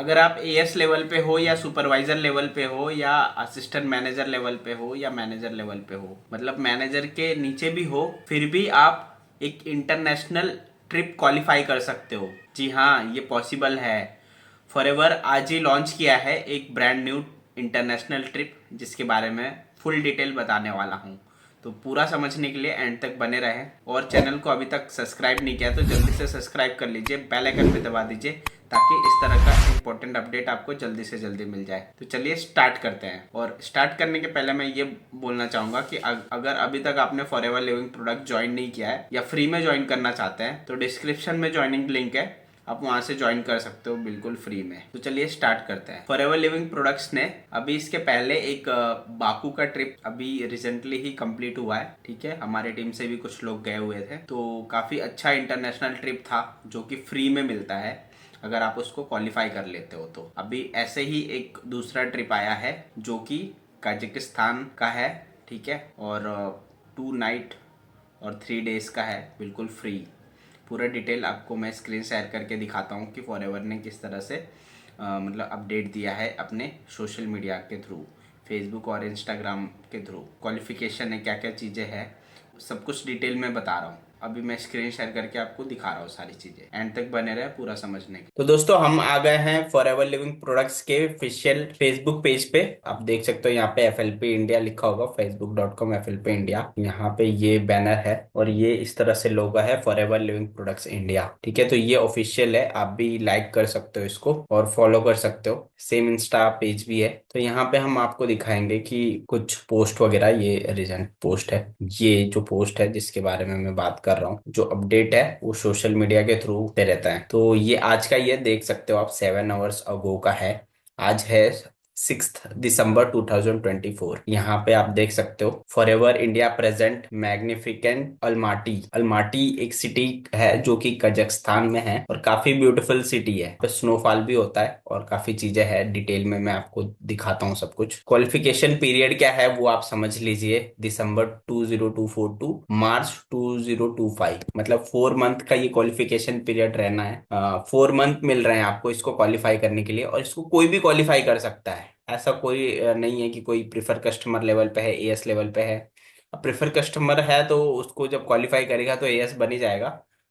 अगर आप as level पे हो या सुपरवाइजर लेवल पे हो या असिस्टेंट मैनेजर लेवल पे हो या मैनेजर लेवल पे हो, मतलब मैनेजर के नीचे भी हो, फिर भी आप एक इंटरनेशनल ट्रिप क्वालिफाई कर सकते हो। जी हाँ, ये पॉसिबल है। फॉरएवर आज ही लॉन्च किया है एक ब्रांड न्यू इंटरनेशनल ट्रिप, जिसके बारे में फुल डिटेल बताने वाला हूँ। तो पूरा समझने के लिए एंड तक बने रहें, और चैनल को अभी तक सब्सक्राइब नहीं किया तो जल्दी से सब्सक्राइब कर लीजिए, बेल आइकन पे दबा दीजिए, ताकि इस तरह का इंपॉर्टेंट अपडेट आपको जल्दी से जल्दी मिल जाए। तो चलिए स्टार्ट करते हैं। और स्टार्ट करने के पहले मैं ये बोलना चाहूँगा कि अगर अभी तक आपने फॉरएवर लिविंग प्रोडक्ट ज्वाइन नहीं किया है या फ्री में ज्वाइन करना चाहते हैं, तो डिस्क्रिप्शन में ज्वाइनिंग लिंक है, आप वहां से ज्वाइन कर सकते हो बिल्कुल फ्री में। तो चलिए स्टार्ट करते हैं। फॉरएवर लिविंग प्रोडक्ट्स ने अभी इसके पहले एक बाकू का ट्रिप अभी रिसेंटली ही कंप्लीट हुआ है, ठीक है। हमारे टीम से भी कुछ लोग गए हुए थे, तो काफ़ी अच्छा इंटरनेशनल ट्रिप था जो कि फ्री में मिलता है अगर आप उसको क्वालिफाई कर लेते हो। तो अभी ऐसे ही एक दूसरा ट्रिप आया है जो कि कजाकिस्तान का है, ठीक है, और 2 नाइट और 3 डेज का है, बिल्कुल फ्री। पूरा डिटेल आपको मैं स्क्रीन शेयर करके दिखाता हूँ कि फॉरएवर ने किस तरह से मतलब अपडेट दिया है अपने सोशल मीडिया के थ्रू, फेसबुक और इंस्टाग्राम के थ्रू। क्वालिफिकेशन है, क्या क्या चीज़ें हैं, सब कुछ डिटेल में बता रहा हूँ। अभी मैं स्क्रीन शेयर करके आपको दिखा रहा हूँ सारी चीजें, एंड तक बने रहे पूरा समझने के। तो दोस्तों, हम आ गए हैं फॉरएवर लिविंग प्रोडक्ट्स के ऑफिशियल फेसबुक पेज पे। आप देख सकते हो यहाँ पे एफएलपी इंडिया लिखा होगा, facebook.com एफएलपी इंडिया। यहाँ पे ये बैनर है और ये इस तरह से लोगो है फॉरएवर लिविंग प्रोडक्ट्स इंडिया, ठीक है। तो ये ऑफिशियल है, आप भी लाइक कर सकते हो इसको और फॉलो कर सकते हो। सेम इंस्टा पेज भी है। तो यहाँ पे हम आपको दिखाएंगे कि कुछ पोस्ट वगैरह, ये रिसेंट पोस्ट है। ये जो पोस्ट है जिसके बारे में मैं बात कर रहा हूँ, जो अपडेट है वो सोशल मीडिया के थ्रू पे रहता है। तो ये आज का, ये देख सकते हो आप, 7 आवर्स अगो का है। आज है 6 दिसंबर 2024। यहाँ पे आप देख सकते हो forever India present magnificent Almaty. Almaty एक सिटी है जो कि कजाकिस्तान में है और काफी ब्यूटीफुल सिटी है। पे स्नोफॉल भी होता है और काफी चीजें हैं, डिटेल में मैं आपको दिखाता हूँ सब कुछ। क्वालिफिकेशन पीरियड क्या है वो आप समझ लीजिए, दिसंबर 2024 टू मार्च 2025, मतलब 4 मंथ का ये क्वालिफिकेशन पीरियड रहना है। 4 मंथ मिल रहे हैं आपको इसको क्वालिफाई करने के लिए, और इसको कोई भी क्वालिफाई कर सकता है। ऐसा कोई नहीं है कि कोई प्रिफर कस्टमर लेवल पे है, एएस लेवल पे है। अब प्रिफर कस्टमर है तो उसको जब क्वालिफाई करेगा तो एएस बन ही जाएगा,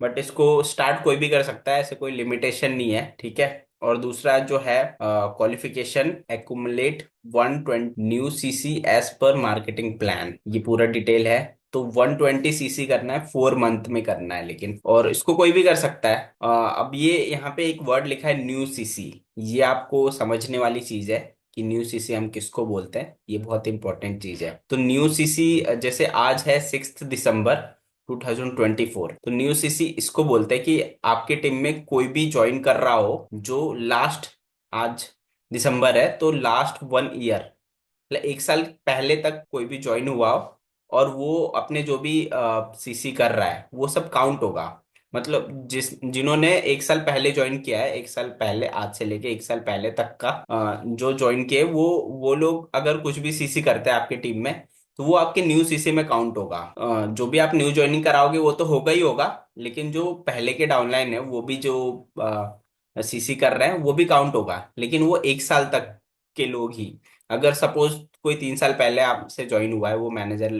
बट इसको स्टार्ट कोई भी कर सकता है, ऐसे कोई लिमिटेशन नहीं है, ठीक है। और दूसरा जो है qualification accumulate 120 new CC as per marketing plan, ये पूरा डिटेल है। तो 120 सीसी करना है, 4 मंथ में करना है लेकिन, और इसको कोई भी कर सकता है। अब ये यहाँ पे एक वर्ड लिखा है न्यू सीसी, ये आपको समझने वाली चीज है कि न्यू सीसी हम किसको बोलते हैं, ये बहुत इंपॉर्टेंट चीज है। तो न्यू सीसी, जैसे आज है 6 दिसंबर 2024, तो न्यू सीसी इसको बोलते हैं कि आपके टीम में कोई भी ज्वाइन कर रहा हो जो लास्ट, आज दिसंबर है तो लास्ट 1 ईयर, मतलब 1 साल पहले तक कोई भी ज्वाइन हुआ हो, और वो अपने जो भी सीसी कर रहा है वो सब काउंट होगा। मतलब जिन्होंने 1 साल पहले ज्वाइन किया है, 1 साल पहले, आज से लेके 1 साल पहले तक का जो ज्वाइन किए, वो लोग अगर कुछ भी सीसी करते हैं आपके टीम में, तो वो आपके न्यू सीसी में काउंट होगा। जो भी आप न्यू ज्वाइनिंग कराओगे वो तो होगा ही होगा, लेकिन जो पहले के डाउनलाइन है वो भी जो सीसी कर रहे हैं वो भी काउंट होगा, लेकिन वो 1 साल तक के लोग ही। अगर सपोज कोई 3 साल पहले आपसे ज्वाइन हुआ है, वो मैनेजर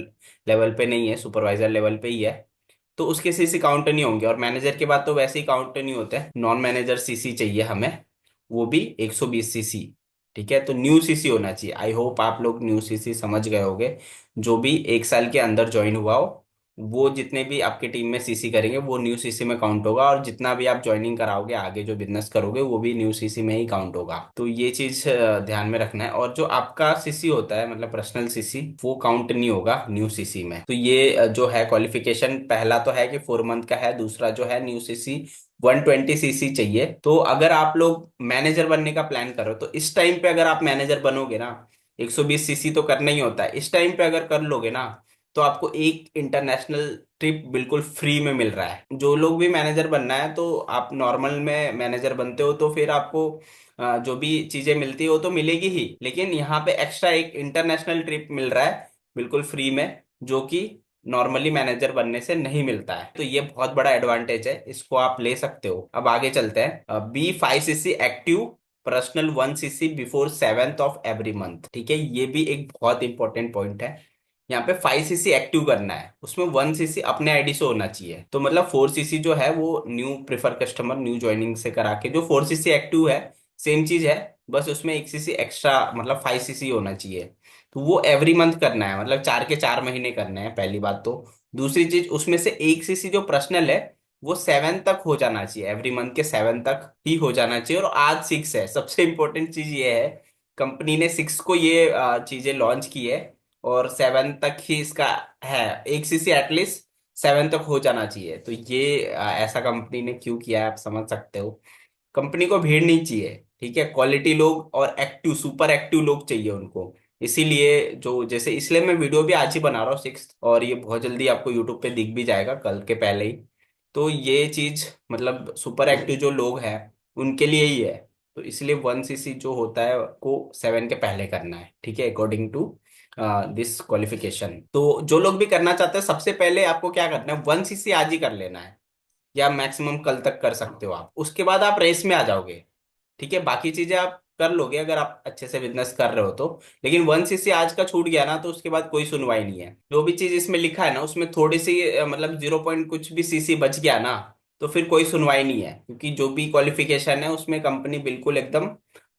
लेवल पे नहीं है, सुपरवाइजर लेवल पे ही है, तो उसके सीसी काउंट नहीं होंगे। और मैनेजर के बाद तो वैसे ही काउंट नहीं होते, नॉन मैनेजर सीसी चाहिए हमें, वो भी 120 सीसी, ठीक है। तो न्यू सीसी होना चाहिए। आई होप आप लोग न्यू सीसी समझ गए होगे। जो भी 1 साल के अंदर ज्वाइन हुआ हो, वो जितने भी आपके टीम में सीसी करेंगे वो न्यू सीसी में काउंट होगा, और जितना भी आप ज्वाइनिंग कराओगे आगे जो बिजनेस करोगे वो भी न्यू सीसी में ही काउंट होगा। तो ये चीज ध्यान में रखना है। और जो आपका सीसी होता है, मतलब पर्सनल सीसी, वो काउंट नहीं होगा न्यू सीसी में। तो ये जो है क्वालिफिकेशन, पहला तो है कि 4 मंथ का है, दूसरा जो है न्यू सीसी 120 सीसी चाहिए। तो अगर आप लोग मैनेजर बनने का प्लान करो, तो इस टाइम पे अगर आप मैनेजर बनोगे ना, 120 सीसी तो करना ही होता है, इस टाइम पे अगर कर लोगे ना, तो आपको एक इंटरनेशनल ट्रिप बिल्कुल फ्री में मिल रहा है। जो लोग भी मैनेजर बनना है, तो आप नॉर्मल में मैनेजर बनते हो तो फिर आपको जो भी चीजें मिलती है वो तो मिलेगी ही, लेकिन यहाँ पे एक्स्ट्रा एक इंटरनेशनल ट्रिप मिल रहा है बिल्कुल फ्री में, जो कि नॉर्मली मैनेजर बनने से नहीं मिलता है। तो ये बहुत बड़ा एडवांटेज है, इसको आप ले सकते हो। अब आगे चलते हैं। B 5 CC active personal 1 CC before 7th of every month. ठीक है, ये भी एक बहुत इंपॉर्टेंट पॉइंट है। यहाँ पे 5 सीसी एक्टिव करना है, उसमें 1 सीसी अपने आईडी से होना चाहिए। तो मतलब 4 सीसी जो है वो new prefer customer new joining से करा के, जो 4 सीसी एक्टिव है सेम चीज है, बस उसमें 1 सीसी एक्स्ट्रा मतलब 5 सीसी होना चाहिए। तो वो एवरी मंथ करना है, मतलब 4 के 4 महीने करना है, पहली बात तो। दूसरी चीज, उसमें से 1 सीसी जो पर्सनल है वो 7 तक हो जाना चाहिए, एवरी मंथ के 7 तक ही हो जाना चाहिए। और आज 6 है, सबसे इंपॉर्टेंट चीज ये है, कंपनी ने 6 को ये चीजें लॉन्च की है, और 7 तक ही इसका है। 1 सीसी एटलीस्ट 7 तक हो जाना चाहिए। तो ये ऐसा कंपनी ने क्यों किया है आप समझ सकते हो। कंपनी को भीड़ नहीं चाहिए, ठीक है, क्वालिटी लोग और एक्टिव सुपर एक्टिव लोग चाहिए उनको। इसीलिए जो जैसे, इसलिए मैं वीडियो भी आज ही बना रहा हूँ 6, और ये बहुत जल्दी आपको यूट्यूब पे दिख भी जाएगा कल के पहले ही। तो ये चीज मतलब सुपर एक्टिव जो लोग हैं उनके लिए ही है। तो इसलिए 1 सीसी जो होता है को 7 के पहले करना है, ठीक है, अकॉर्डिंग टू दिस क्वालिफिकेशन। तो जो लोग भी करना चाहते हैं, सबसे पहले आपको क्या करना है, 1 सीसी आज ही कर लेना है, या मैक्सिमम कल तक कर सकते हो आप, उसके बाद आप रेस में आ जाओगे। ठीक है, बाकी चीजें आप कर लोगे अगर आप अच्छे से बिजनेस कर रहे हो तो। लेकिन 1 सीसी आज का छूट गया ना, तो उसके बाद कोई सुनवाई नहीं है। जो भी चीज इसमें लिखा है ना, उसमें थोड़ी सी मतलब 0 पॉइंट कुछ भी सीसी बच गया ना, तो फिर कोई सुनवाई नहीं है, क्योंकि जो भी क्वालिफिकेशन है उसमें कंपनी बिल्कुल एकदम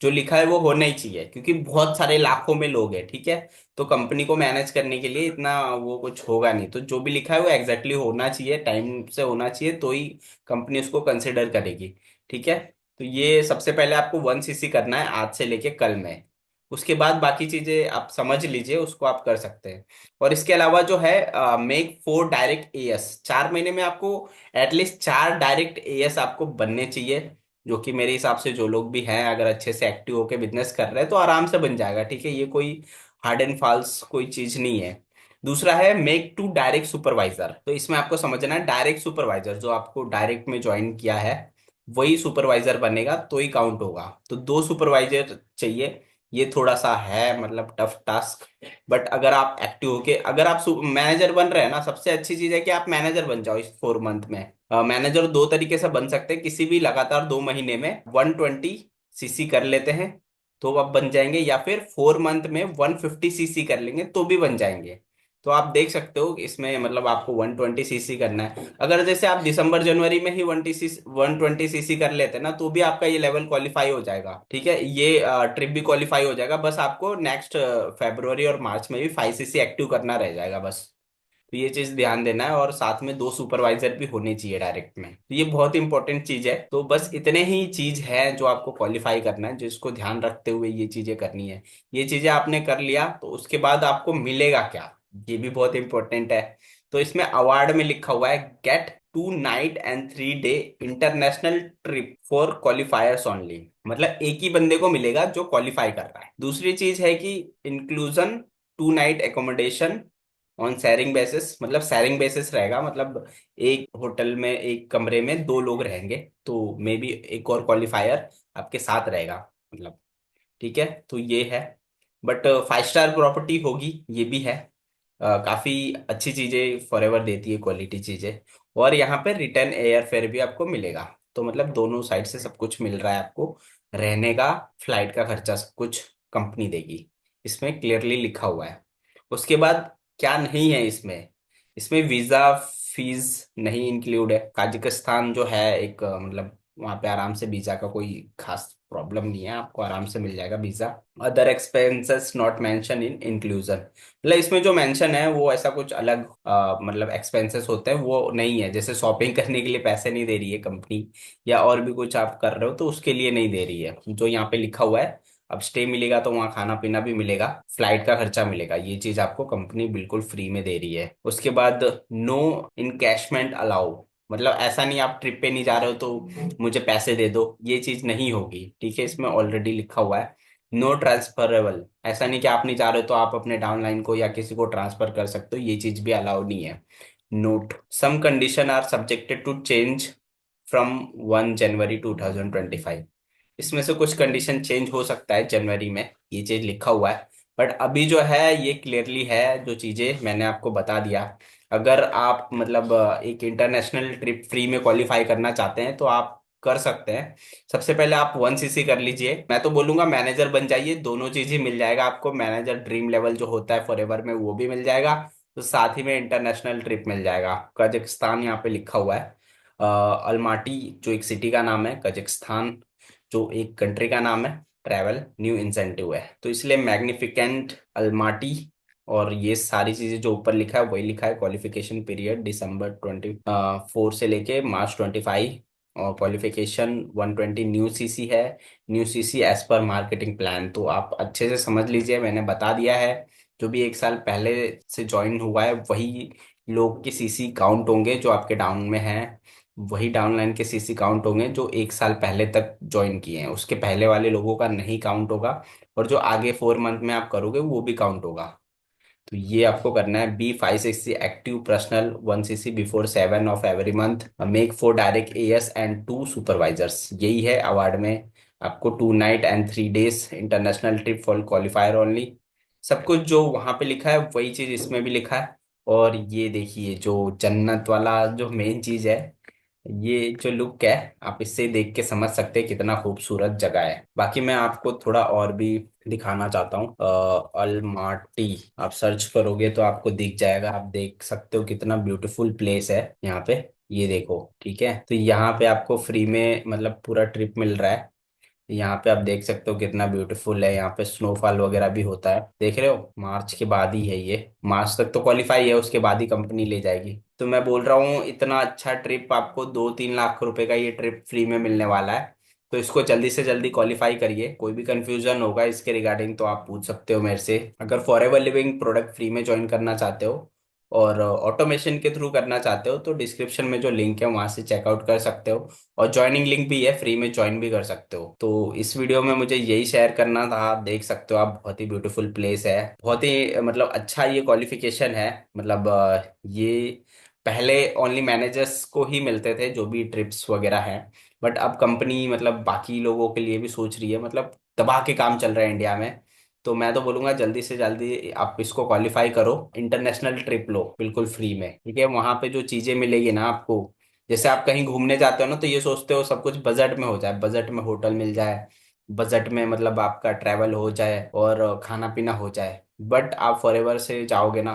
जो लिखा है वो होना ही चाहिए, क्योंकि बहुत सारे लाखों में लोग हैं। ठीक है, तो कंपनी को मैनेज करने के लिए इतना वो कुछ होगा नहीं, तो जो भी लिखा है वो एग्जैक्टली होना चाहिए, टाइम से होना चाहिए, तो ही कंपनी उसको कंसिडर करेगी। ठीक है, तो ये सबसे पहले आपको 1 सीसी करना है आज से लेके कल में। उसके बाद बाकी चीजें आप समझ लीजिए, उसको आप कर सकते हैं। और इसके अलावा जो है, मेक 4 डायरेक्ट एएस, 4 महीने में आपको एटलीस्ट 4 डायरेक्ट एएस आपको बनने चाहिए। जो कि मेरे हिसाब से जो लोग भी हैं, अगर अच्छे से एक्टिव होके बिजनेस कर रहे हैं तो आराम से बन जाएगा। ठीक है, ये कोई हार्ड एंड फाल्स कोई चीज नहीं है। दूसरा है मेक 2 डायरेक्ट सुपरवाइजर। तो इसमें आपको समझना है, डायरेक्ट सुपरवाइजर जो आपको डायरेक्ट में ज्वाइन किया है वही सुपरवाइजर बनेगा, तो ही काउंट होगा। तो 2 सुपरवाइजर चाहिए। ये थोड़ा सा है मतलब टफ टास्क, बट अगर आप एक्टिव होके अगर आप मैनेजर बन रहे हैं ना, सबसे अच्छी चीज है कि आप मैनेजर बन जाओ इस 4 मंथ में। मैनेजर दो तरीके से बन सकते हैं, किसी भी लगातार 2 महीने में 120 सीसी कर लेते हैं तो आप बन जाएंगे, या फिर 4 मंथ में 150 सीसी कर लेंगे तो भी बन जाएंगे। तो आप देख सकते हो कि इसमें मतलब आपको 120 सीसी करना है। अगर जैसे आप दिसंबर जनवरी में ही 120 सीसी कर लेते हैं ना, तो भी आपका ये लेवल क्वालिफाई हो जाएगा। ठीक है, ये ट्रिप भी क्वालिफाई हो जाएगा, बस आपको नेक्स्ट फेब्रुवरी और मार्च में भी 5 सीसी एक्टिव करना रह जाएगा बस। तो ये चीज ध्यान देना है, और साथ में 2 सुपरवाइजर भी होने चाहिए डायरेक्ट में। तो ये बहुत इंपॉर्टेंट चीज है। तो बस इतने ही चीज है जो आपको क्वालिफाई करना है, जिसको ध्यान रखते हुए ये चीजें करनी है। ये चीजें आपने कर लिया तो उसके बाद आपको मिलेगा क्या, ये भी बहुत इंपॉर्टेंट है। तो इसमें अवार्ड में लिखा हुआ है, get 2 night and 3 day international trip for qualifiers only. मतलब एक ही बंदे को मिलेगा जो क्वालिफाई कर रहा है। दूसरी चीज है कि inclusion 2 night accommodation on sharing basis. मतलब शेयरिंग बेसिस रहेगा, मतलब एक होटल में एक कमरे में 2 लोग रहेंगे, तो मे बी एक और क्वालिफायर आपके साथ रहेगा मतलब। ठीक है, तो ये है। बट 5 स्टार प्रॉपर्टी होगी, ये भी है। काफी अच्छी चीजें फॉरएवर देती है, क्वालिटी चीजें। और यहाँ पे रिटर्न एयर फेयर भी आपको मिलेगा। तो मतलब दोनों साइड से सब कुछ मिल रहा है आपको। रहने का, फ्लाइट का खर्चा सब कुछ कंपनी देगी, इसमें क्लियरली लिखा हुआ है। उसके बाद क्या नहीं है इसमें, इसमें वीजा फीस नहीं इंक्लूड है। काजाकिस्तान जो है एक मतलब वहाँ पे आराम से वीजा का कोई खास प्रॉब्लम नहीं है, आपको आराम से मिल जाएगा visa. Other expenses not mention in inclusion. मतलब इसमें जो मेंशन है वो ऐसा कुछ अलग मतलब एक्सपेंसेस होते हैं वो नहीं है। जैसे शॉपिंग करने के लिए पैसे नहीं दे रही है कंपनी, या और भी कुछ आप कर रहे हो तो उसके लिए नहीं दे रही है। जो यहाँ पे लिखा हुआ है, अब स्टे मिलेगा तो वहाँ खाना पीना भी मिलेगा, फ्लाइट का खर्चा मिलेगा, ये चीज आपको कंपनी बिल्कुल फ्री में दे रही है। उसके बाद नो इनकैशमेंट अलाउ। मतलब ऐसा नहीं आप ट्रिप पे नहीं जा रहे हो तो मुझे पैसे दे दो, ये चीज नहीं होगी। ठीक है, इसमें ऑलरेडी लिखा हुआ है नो ट्रांसफरेबल। ऐसा नहीं कि आप नहीं जा रहे हो तो आप अपने डाउनलाइन को या किसी को ट्रांसफर कर सकते हो, ये चीज भी अलाउ नहीं है। Note, some condition are subjected to change from 1 January 2025। इसमें से कुछ कंडीशन चेंज हो सकता है जनवरी में, ये चीज लिखा हुआ है। बट अभी जो है ये क्लियरली है, जो चीजें मैंने आपको बता दिया। अगर आप मतलब एक इंटरनेशनल ट्रिप फ्री में क्वालिफाई करना चाहते हैं तो आप कर सकते हैं। सबसे पहले आप 1cc कर लीजिए, मैं तो बोलूंगा मैनेजर बन जाइए, दोनों चीज ही मिल जाएगा आपको। मैनेजर ड्रीम लेवल जो होता है फॉरएवर में वो भी मिल जाएगा, तो साथ ही में इंटरनेशनल ट्रिप मिल जाएगा। कजाकिस्तान यहाँ पे लिखा हुआ है। अल्माटी जो एक सिटी का नाम है, कजाकिस्तान जो एक कंट्री का नाम है, ट्रैवल न्यू इंसेंटिव है, तो इसलिए मैग्निफिकेंट अल्माटी। और ये सारी चीजें जो ऊपर लिखा है वही लिखा है। क्वालिफिकेशन पीरियड December 24 से लेके March 25, और क्वालिफिकेशन 120 न्यू सीसी है। New CC as per marketing plan, तो आप अच्छे से समझ लीजिए, मैंने बता दिया है। जो भी 1 साल पहले से ज्वाइन हुआ है वही लोग के सीसी काउंट होंगे, जो आपके डाउन में हैं वही डाउनलाइन के सीसी काउंट होंगे, जो 1 साल पहले तक ज्वाइन किए हैं। उसके पहले वाले लोगों का नहीं काउंट होगा, और जो आगे 4 मंथ में आप करोगे वो भी काउंट होगा। तो ये आपको करना है। B560 active personal 1cc before 7 of every month, make 4 direct AS and 2 supervisors, यही है अवार्ड में। आपको 2 night and 3 days international trip for qualifier only. सब कुछ जो वहां पे लिखा है वही चीज इसमें भी लिखा है। और ये देखिए जो जन्नत वाला जो मेन चीज है, ये जो लुक है, आप इससे देख के समझ सकते हैं कितना खूबसूरत जगह है। बाकी मैं आपको थोड़ा और भी दिखाना चाहता हूँ। अलमाटी आप सर्च करोगे तो आपको दिख जाएगा, आप देख सकते हो कितना ब्यूटीफुल प्लेस है यहाँ पे। ये देखो, ठीक है, तो यहाँ पे आपको फ्री में मतलब पूरा ट्रिप मिल रहा है। यहाँ पे आप देख सकते हो कितना ब्यूटीफुल है, यहाँ पे स्नोफॉल वगैरह भी होता है, देख रहे हो। मार्च के बाद ही है ये, मार्च तक तो क्वालिफाई है, उसके बाद ही कंपनी ले जाएगी। तो मैं बोल रहा हूँ इतना अच्छा ट्रिप आपको 2-3 लाख रुपए का ये ट्रिप फ्री में मिलने वाला है। तो इसको जल्दी से जल्दी क्वालिफाई करिए। कोई भी कंफ्यूजन होगा इसके रिगार्डिंग तो आप पूछ सकते हो मेरे से। अगर फॉरएवर लिविंग प्रोडक्ट फ्री में ज्वाइन करना चाहते हो और ऑटोमेशन के थ्रू करना चाहते हो तो डिस्क्रिप्शन में जो लिंक है वहां से चेकआउट कर सकते हो, और ज्वाइनिंग लिंक भी है, फ्री में ज्वाइन भी कर सकते हो। तो इस वीडियो में मुझे यही शेयर करना था। आप देख सकते हो, आप बहुत ही ब्यूटीफुल प्लेस है, बहुत ही मतलब अच्छा ये क्वालिफिकेशन है। मतलब ये पहले ओनली मैनेजर्स को ही मिलते थे जो भी ट्रिप्स वगैरह हैं, बट अब कंपनी मतलब बाकी लोगों के लिए भी सोच रही है। मतलब दबा के काम चल रहा है इंडिया में। तो मैं तो बोलूंगा जल्दी से जल्दी आप इसको क्वालिफाई करो, इंटरनेशनल ट्रिप लो बिल्कुल फ्री में, ठीक है। वहां पे जो चीजें मिलेगी ना आपको, जैसे आप कहीं घूमने जाते हो ना तो ये सोचते हो सब कुछ बजट में हो जाए, बजट में होटल मिल जाए, बजट में मतलब आपका ट्रैवल हो जाए और खाना पीना हो जाए। बट आप फॉरएवर से जाओगे ना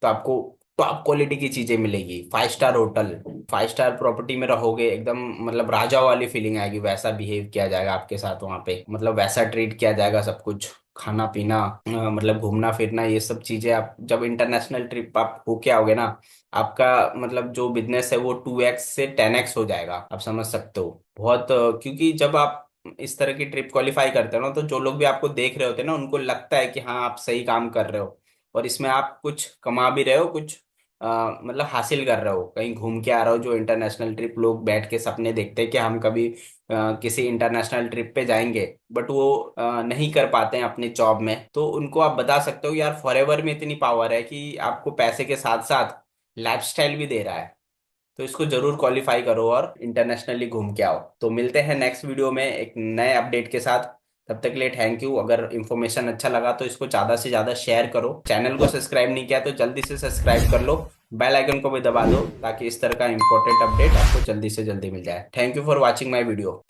तो आपको टॉप क्वालिटी की चीजें मिलेगी। 5 स्टार होटल, 5 स्टार प्रॉपर्टी में रहोगे, एकदम मतलब राजा वाली फीलिंग आएगी। वैसा बिहेव किया जाएगा आपके साथ वहां पे, मतलब वैसा ट्रीट किया जाएगा सब कुछ, खाना पीना मतलब घूमना फिरना, ये सब चीजें। आप जब इंटरनेशनल ट्रिप आप होके आओगे ना, आपका मतलब जो बिजनेस है वो 2x से 10x हो जाएगा, आप समझ सकते हो। बहुत क्योंकि जब आप इस तरह की ट्रिप क्वालिफाई करते हो ना, तो जो लोग भी आपको देख रहे होते हैं ना, उनको लगता है कि हाँ आप सही काम कर रहे हो, और इसमें आप कुछ कमा भी रहे हो, कुछ मतलब हासिल कर रहे हो, कहीं घूम के आ रहे हो। जो इंटरनेशनल ट्रिप लोग बैठ के सपने देखते हैं कि हम कभी किसी इंटरनेशनल ट्रिप पे जाएंगे, बट वो नहीं कर पाते हैं अपने जॉब में, तो उनको आप बता सकते हो यार फॉरएवर में इतनी पावर है कि आपको पैसे के साथ साथ लाइफस्टाइल भी दे रहा है। तो इसको जरूर क्वालिफाई करो और इंटरनेशनली घूम के आओ। तो मिलते हैं नेक्स्ट वीडियो में एक नए अपडेट के साथ। तब तक के लिए थैंक यू। अगर इन्फॉर्मेशन अच्छा लगा तो इसको ज़्यादा से ज़्यादा शेयर करो। चैनल को सब्सक्राइब नहीं किया तो जल्दी से सब्सक्राइब कर लो, बेल आइकन को भी दबा दो, ताकि इस तरह का इंपॉर्टेंट अपडेट आपको जल्दी से जल्दी मिल जाए। Thank you for watching my video.